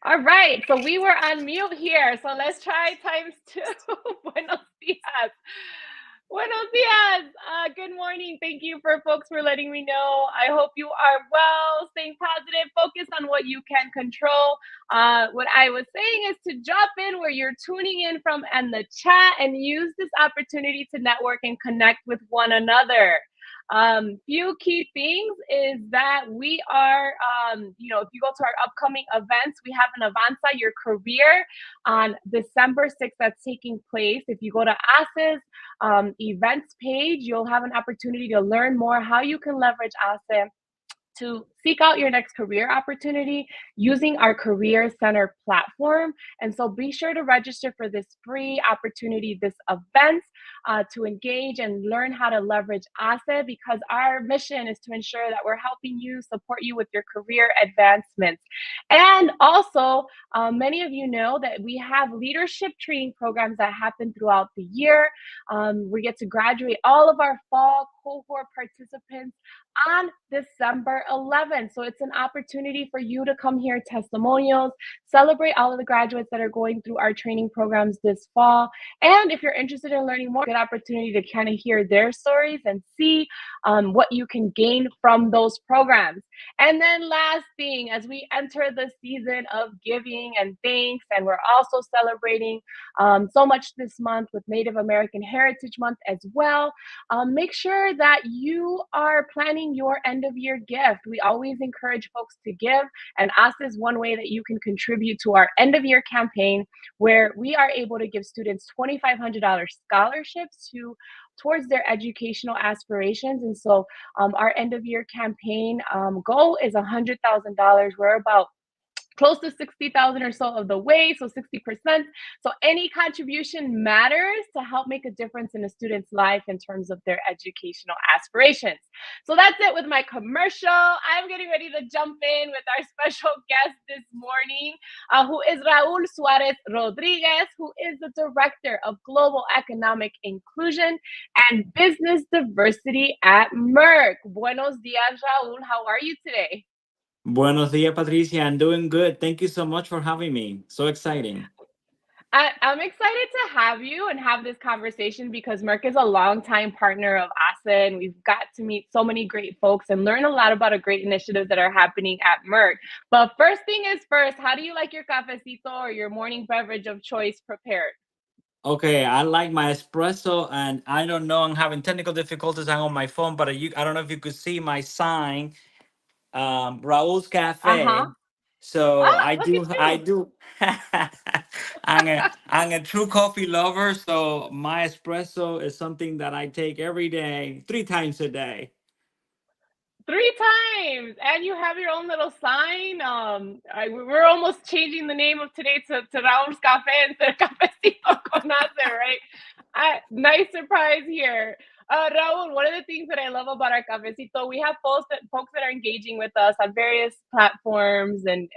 All right, so we were on mute here, so let's try times two. Buenos dias. Buenos dias. Good morning. Thank you for folks for letting me know. I hope you are well, staying positive, focus on what you can control. What I was saying is to jump in where you're tuning in from and the chat and use this opportunity to network and connect with one another. Few key things is that we are, if you go to our upcoming events, we have an Avanza Your Career on December 6th that's taking place. If you go to ACE's events page, you'll have an opportunity to learn more how you can leverage ACE to seek out your next career opportunity using our Career Center platform. And so be sure to register for this free opportunity, this event, to engage and learn how to leverage ASE, because our mission is to ensure that we're helping you, support you with your career advancements. And also, many of you know that we have leadership training programs that happen throughout the year. We get to graduate all of our fall cohort participants on December 11th. So it's an opportunity for you to come hear testimonials, celebrate all of the graduates that are going through our training programs this fall. And if you're interested in learning more, good opportunity to kind of hear their stories and see what you can gain from those programs. And then last thing, as we enter the season of giving and thanks, and we're also celebrating so much this month with Native American Heritage Month as well, make sure that you are planning your end of year gift. We always encourage folks to give, and ASA is one way that you can contribute to our end of year campaign, where we are able to give students $2,500 scholarships towards their educational aspirations. And so our end of year campaign goal is $100,000. We're about close to 60,000 or so of the way, so 60%. So any contribution matters to help make a difference in a student's life in terms of their educational aspirations. So that's it with my commercial. I'm getting ready to jump in with our special guest this morning, who is Raul Suarez-Rodriguez, who is the Director of Global Economic Inclusion and Business Diversity at Merck. Buenos dias, Raul. How are you today? Buenos dias, Patricia. I'm doing good. Thank you so much for having me. So exciting. I'm excited to have you and have this conversation because Merck is a longtime partner of ASA, and we've got to meet so many great folks and learn a lot about a great initiatives that are happening at Merck. But first thing is first, how do you like your cafecito or your morning beverage of choice prepared? Okay, I like my espresso, and I don't know, I'm having technical difficulties. I'm on my phone, but I don't know if you could see my sign, Raul's Uh-huh. Cafe. So Ah, look at I you. do. I'm a true coffee lover, so my espresso is something that I take every day, 3 times a day. Three times, and you have your own little sign. We're almost changing the name of today to Raul's Cafe instead of Cafecito con Ace, right? Nice surprise here. Raul, one of the things that I love about our Cafecito, we have folks that are engaging with us on various platforms, and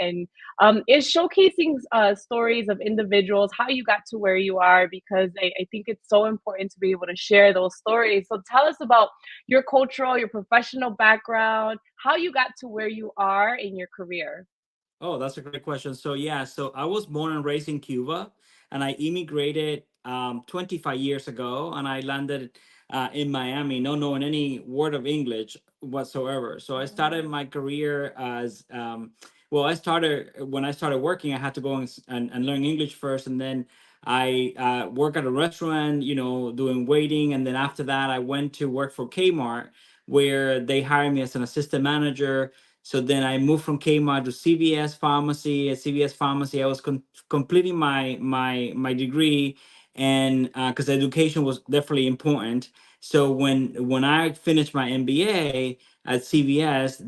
is showcasing stories of individuals, how you got to where you are, because I think it's so important to be able to share those stories. So tell us about your cultural, your professional background, how you got to where you are in your career. Oh, that's a great question. So yeah, so I was born and raised in Cuba, and I immigrated 25 years ago, and I landed in Miami, not knowing any word of English whatsoever. So I started my career as well. I started when I started working. I had to go and learn English first, and then I work at a restaurant, doing waiting, and then after that, I went to work for Kmart, where they hired me as an assistant manager. So then I moved from Kmart to CVS Pharmacy. At CVS Pharmacy, I was completing my degree, and because education was definitely important. So when I finished my MBA at CVS,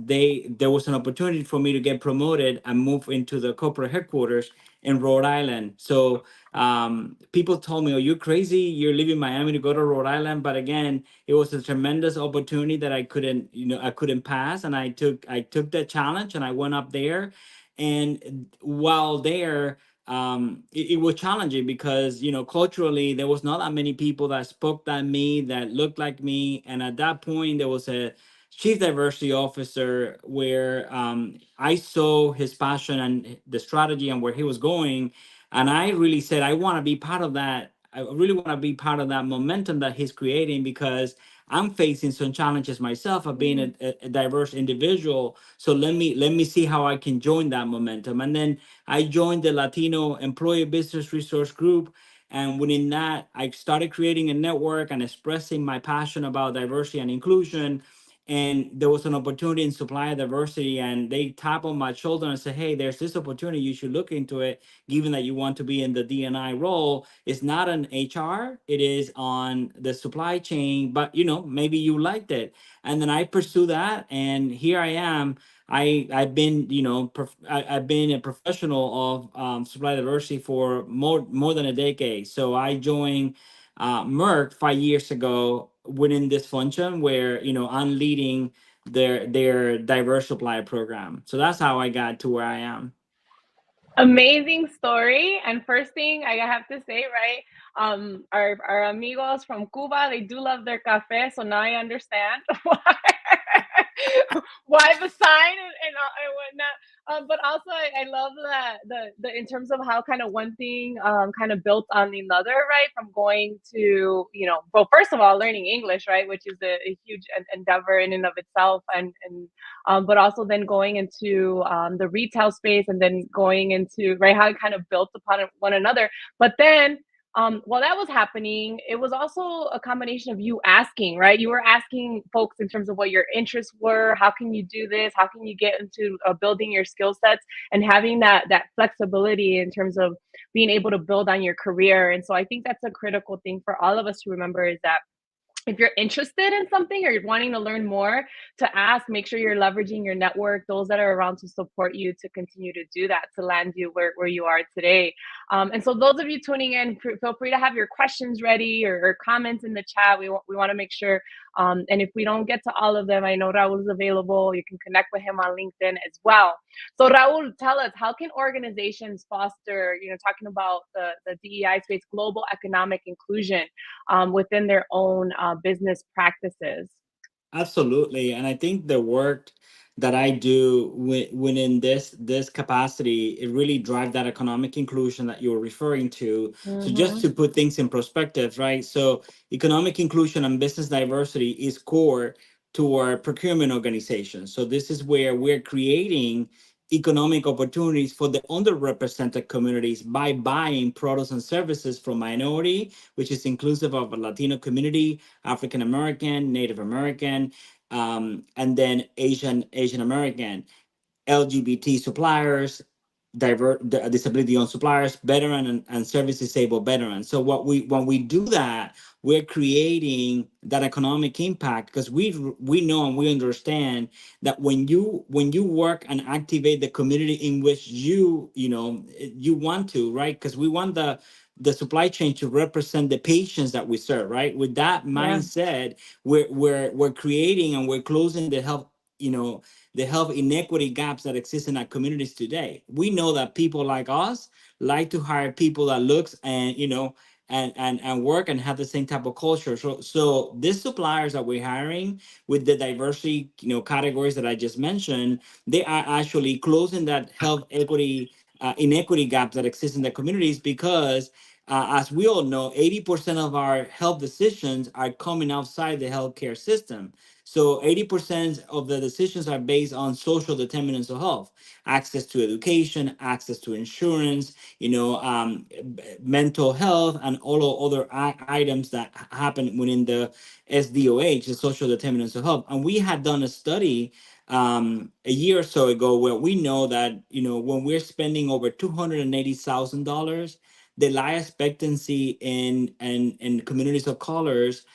there was an opportunity for me to get promoted and move into the corporate headquarters in Rhode Island. So people told me, "Oh, you're crazy! You're leaving Miami to go to Rhode Island." But again, it was a tremendous opportunity that I couldn't pass, and I took that challenge and I went up there. And while there, it was challenging because culturally there was not that many people that spoke like me, that looked like me, and at that point there was a chief diversity officer, where I saw his passion and the strategy and where he was going, and I really said I want to be part of that. I really want to be part of that momentum that he's creating, because I'm facing some challenges myself of being Mm. a diverse individual. So let me see how I can join that momentum. And then I joined the Latino Employee Business Resource Group, and within that, I started creating a network and expressing my passion about diversity and inclusion. And there was an opportunity in supplier diversity, and they tap on my shoulder and say, "Hey, there's this opportunity. You should look into it, given that you want to be in the DNI role. It's not an HR; it is on the supply chain. But maybe you liked it." And then I pursue that, and here I am. I've been I've been a professional of supply diversity for more than a decade. So I joined Merck 5 years ago within this function, where I'm leading their diverse supplier program. So that's how I got to where I am. Amazing story. And first thing I have to say, right? Our amigos from Cuba, they do love their cafe, so now I understand why why the sign and whatnot. But also, I love that the in terms of how kind of one thing kind of built on the other, right? From going to well, first of all, learning English, right, which is a huge endeavor in and of itself, and but also then going into the retail space, and then going into right how it kind of built upon one another. But then while that was happening, it was also a combination of you asking, right? You were asking folks in terms of what your interests were. How can you do this? How can you get into building your skill sets, and having that flexibility in terms of being able to build on your career. And so I think that's a critical thing for all of us to remember, is that if you're interested in something or you're wanting to learn more, to ask, make sure you're leveraging your network, those that are around to support you, to continue to do that, to land you where you are today. And so those of you tuning in, feel free to have your questions ready, or comments in the chat. We want to make sure, and if we don't get to all of them, I know Raul is available. You can connect with him on LinkedIn as well. So Raul, tell us, how can organizations foster, talking about the DEI space, global economic inclusion within their own business practices? Absolutely, and I think the work that I do within this capacity, it really drive that economic inclusion that you're referring to. So just Mm-hmm. to put things in perspective, right? So economic inclusion and business diversity is core to our procurement organization. So this is where we're creating economic opportunities for the underrepresented communities by buying products and services from minority, which is inclusive of a Latino community, African American, Native American, and then Asian American. LGBT suppliers, disability owned suppliers, veteran and service disabled veterans. So when we do that, we're creating that economic impact, because we know and we understand that when you work and activate the community in which you want to, right? Because we want the supply chain to represent the patients that we serve, right? With that Yeah. mindset, we're creating and we're closing you know the health inequity gaps that exist in our communities today. We know that people like us like to hire people that looks and and work and have the same type of culture. So these suppliers that we're hiring with the diversity categories that I just mentioned, they are actually closing that health equity inequity gaps that exist in the communities, because as we all know, 80% of our health decisions are coming outside the healthcare system. So 80% of the decisions are based on social determinants of health, access to education, access to insurance, mental health, and all other items that happen within the SDOH, the social determinants of health. And we had done a study a year or so ago, where we know that when we're spending over $280,000, the life expectancy in communities of colors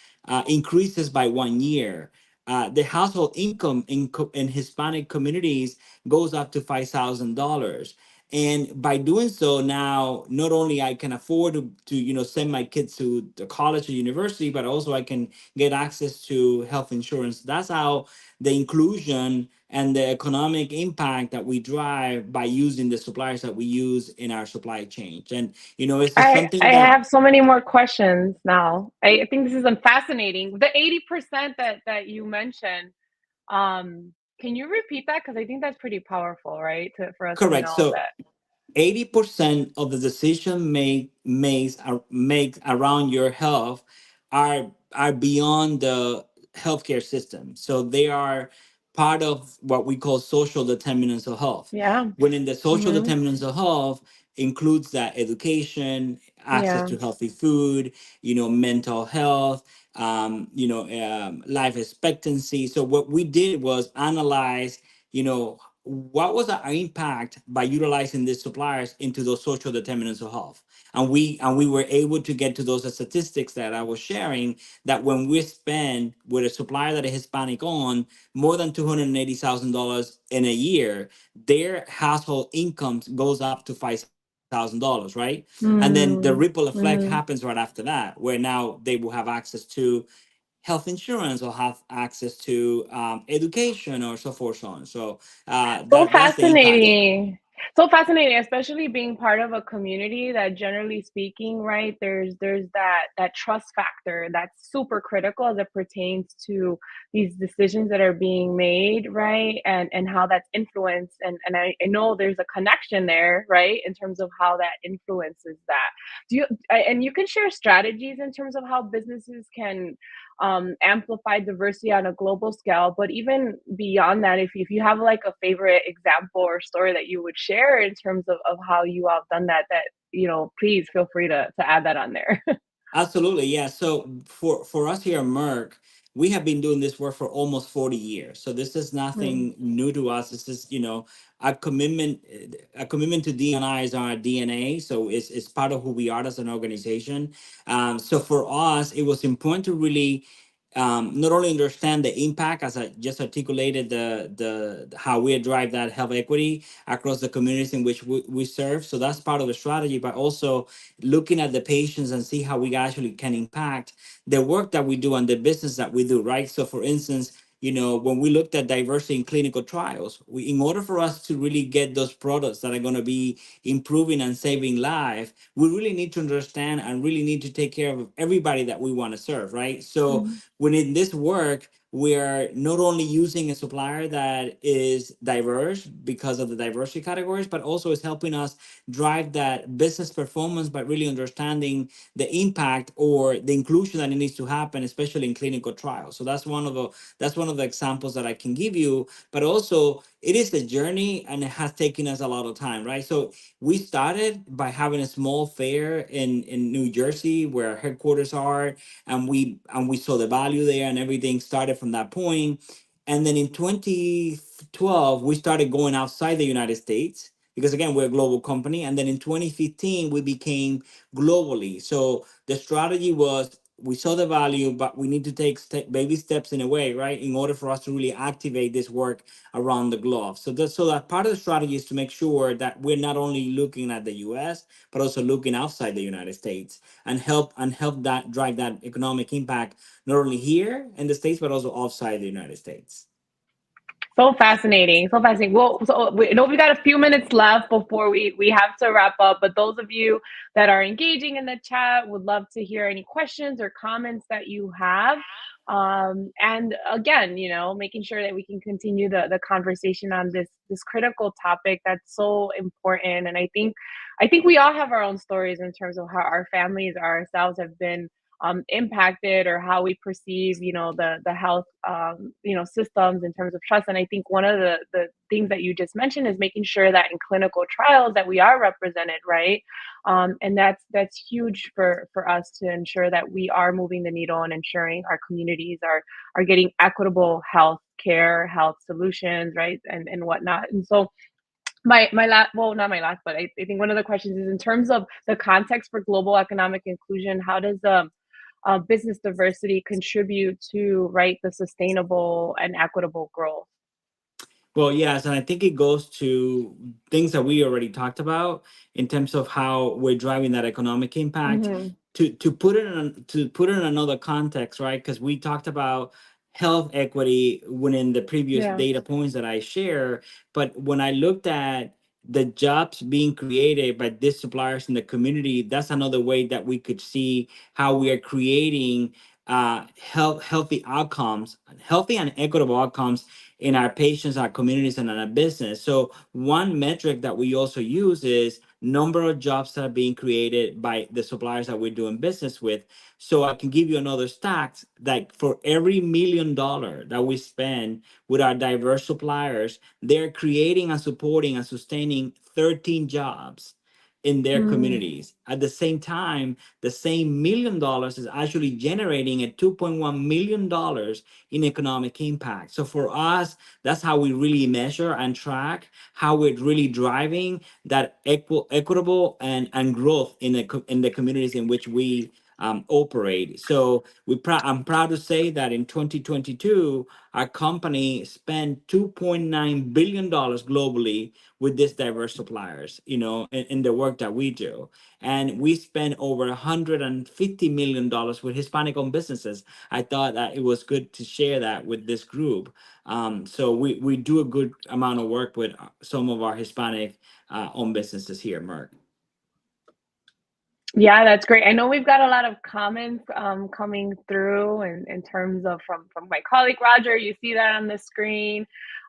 increases by 1 year. The household income in Hispanic communities goes up to $5,000. And by doing so, now not only I can afford to send my kids to the college or university, but also I can get access to health insurance. That's how the inclusion and the economic impact that we drive by using the suppliers that we use in our supply chain. And it's just I something that have so many more questions now. I think this is fascinating. The 80% that you mentioned, Can you repeat that? Because I think that's pretty powerful, right? For us to Correct. know So that. 80% of the decision make around your health are beyond the healthcare system. So they are part of what we call social determinants of health. Yeah. When in the social Mm-hmm. determinants of health includes that education, access Yeah. to healthy food, mental health, life expectancy. So what we did was analyze, what was our impact by utilizing these suppliers into those social determinants of health. And we were able to get to those statistics that I was sharing, that when we spend with a supplier that is Hispanic on more than $280,000 in a year, their household income goes up to $5,000, right? And then the ripple effect happens Mm-hmm. right after that, where now they will have access to health insurance or have access to education or so forth, so on. So So that's the impact. fascinating. So fascinating, especially being part of a community that, generally speaking, right, there's that trust factor that's super critical as it pertains to these decisions that are being made, right? And how that's influenced. And I know there's a connection there, right, in terms of how that influences that. And you can share strategies in terms of how businesses can amplify diversity on a global scale. But even beyond that, if you have like a favorite example or story that you would share in terms of how you have done that, please feel free to add that on there. Absolutely, yeah. So for us here at Merck, we have been doing this work for almost 40 years. So this is Mm, nothing new to us. This is, a commitment. A commitment to D&I is our DNA. So it's part of who we are as an organization. So for us, it was important to really not only understand the impact, as I just articulated, the how we drive that health equity across the communities in which we serve. So that's part of the strategy, but also looking at the patients and see how we actually can impact the work that we do and the business that we do, right? So for instance, when we looked at diversity in clinical trials, in order for us to really get those products that are going to be improving and saving life, we really need to understand and really need to take care of everybody that we want to serve, right? So mhm, when in this work, we are not only using a supplier that is diverse because of the diversity categories, but also is helping us drive that business performance by really understanding the impact or the inclusion that it needs to happen, especially in clinical trials. So that's one of the examples that I can give you. But also, it is a journey, and it has taken us a lot of time, right? So we started by having a small fair in New Jersey, where our headquarters are, and we saw the value there, and everything started from that point. And then in 2012, we started going outside the United States, because again, we're a global company. And then in 2015, we became globally. So the strategy was, we saw the value, but we need to take baby steps in a way, right, in order for us to really activate this work around the globe. So that part of the strategy is to make sure that we're not only looking at the US, but also looking outside the United States, and help that drive that economic impact, not only here in the States, but also outside the United States. So fascinating, so fascinating. Well, so we know we got a few minutes left before we have to wrap up. But those of you that are engaging in the chat would love to hear any questions or comments that you have. And again, making sure that we can continue the conversation on this critical topic that's so important. And I think we all have our own stories in terms of how our families, ourselves, have been impacted, or how we perceive, the health, systems in terms of trust. And I think one of the things that you just mentioned is making sure that in clinical trials that we are represented, right? And that's huge for us to ensure that we are moving the needle and ensuring our communities are getting equitable health care, health solutions, right, and whatnot. And so my last, well, not my last, but I think one of the questions is, in terms of the context for global economic inclusion, how does business diversity contribute to, right, the sustainable and equitable growth? Well, yes, and I think it goes to things that we already talked about in terms of how we're driving that economic impact. Hmm. To put it in another context, right? Because we talked about health equity within the previous Yeah. data points that I share, but when I looked at the jobs being created by these suppliers in the community, that's another way that we could see how we are creating healthy outcomes, healthy and equitable outcomes in our patients, our communities, and in our business. So one metric that we also use is number of jobs that are being created by the suppliers that we're doing business with. So I can give you another stats, like for every $1 million that we spend with our diverse suppliers, they're creating and supporting and sustaining 13 jobs in their Mm. communities. At the same time, the same $1 million is actually generating a $2.1 million in economic impact. So for us, that's how we really measure and track how we're really driving that equitable and growth in in the communities in which we operate. So I'm proud to say that in 2022, our company spent $2.9 billion globally with these diverse suppliers, in the work that we do. And we spend over $150 million with Hispanic-owned businesses. I thought that it was good to share that with this group. So we do a good amount of work with some of our Hispanic owned businesses here, Merck. Yeah, that's great. I know we've got a lot of comments coming through in terms of from my colleague Roger. You see that on the screen.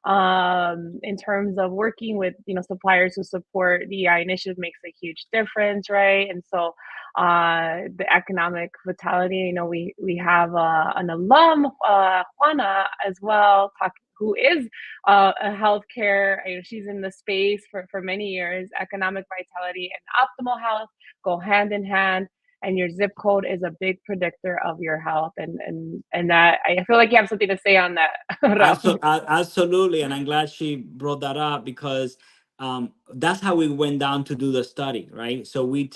In terms of working with suppliers who support DEI initiatives makes a huge difference, right? And so the economic vitality. We have an alum, Juana, as well, who is a healthcare. She's in the space for many years. Economic vitality and optimal health go hand in hand, and your zip code is a big predictor of your health. And that, I feel like you have something to say on that. Raul. Absolutely, and I'm glad she brought that up because that's how we went down to do the study, right? So we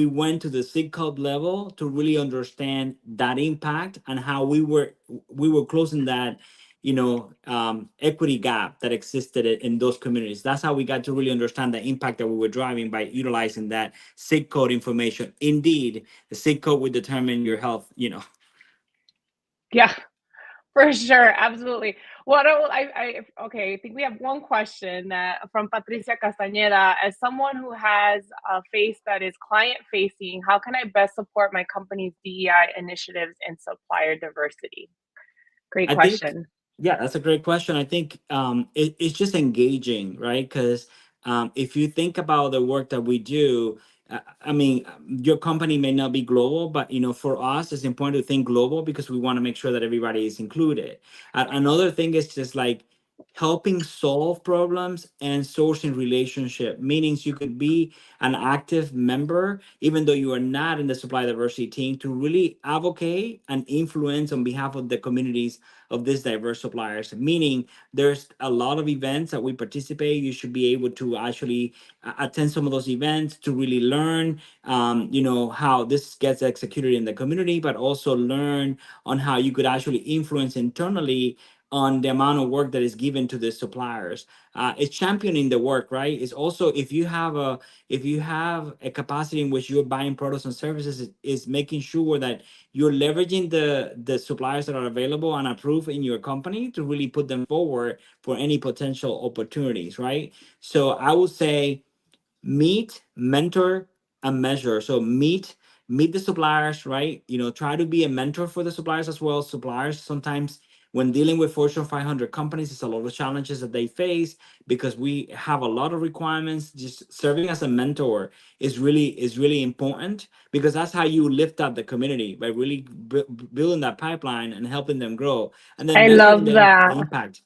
went to the SIG code level to really understand that impact and how we were closing that, equity gap that existed in those communities. That's how we got to really understand the impact that we were driving by utilizing that SIG code information. Indeed, the SIG code would determine your health. Yeah, for sure, absolutely. What okay, I think we have one question that from Patricia Castañeda. As someone who has a face that is client facing, how can I best support my company's DEI initiatives and supplier diversity? Great I think, question. yeah, that's a great question. I think it's just engaging, right? Because if you think about the work that we do, I mean, your company may not be global, but for us, it's important to think global because we want to make sure that everybody is included. Another thing is just like helping solve problems and sourcing relationship, meaning you could be an active member even though you are not in the supply diversity team to really advocate and influence on behalf of the communities of these diverse suppliers. Meaning there's a lot of events that we participate. You should be able to actually attend some of those events to really learn how this gets executed in the community, but also learn on how you could actually influence internally on the amount of work that is given to the suppliers. It's championing the work, right? It's also, if you have a capacity in which you're buying products and services, is making sure that you're leveraging the suppliers that are available and approved in your company to really put them forward for any potential opportunities, right? So I would say meet, mentor, and measure. So meet the suppliers, right? Try to be a mentor for the suppliers as well. Suppliers sometimes, when dealing with Fortune 500 companies, it's a lot of challenges that they face because we have a lot of requirements. Just serving as a mentor is really important because that's how you lift up the community, by really building that pipeline and helping them grow, and then I measuring love the that. impact.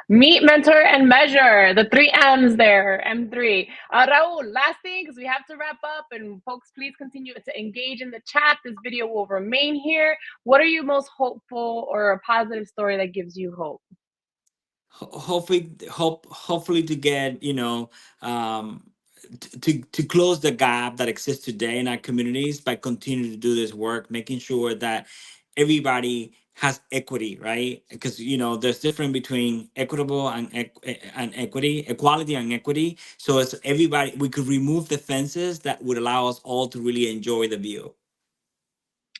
Meet, mentor, and measure. The three M's there. M3. Raul, last thing, because we have to wrap up, and folks, please continue to engage in the chat. This video will remain here. What are you most hopeful or a positive story that gives you hope? Hopefully to get to close the gap that exists today in our communities by continuing to do this work, making sure that everybody has equity, right? Because there's difference between equitable and equity, equality and equity. So as everybody, we could remove the fences that would allow us all to really enjoy the view.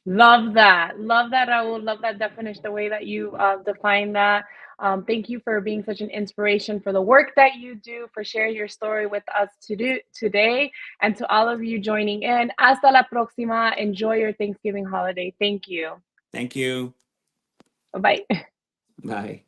Love that. Love that, Raul. Love that definition, the way that you define that. Thank you for being such an inspiration for the work that you do, for sharing your story with us today, and to all of you joining in. Hasta la próxima. Enjoy your Thanksgiving holiday. Thank you. Thank you. Bye bye. Bye.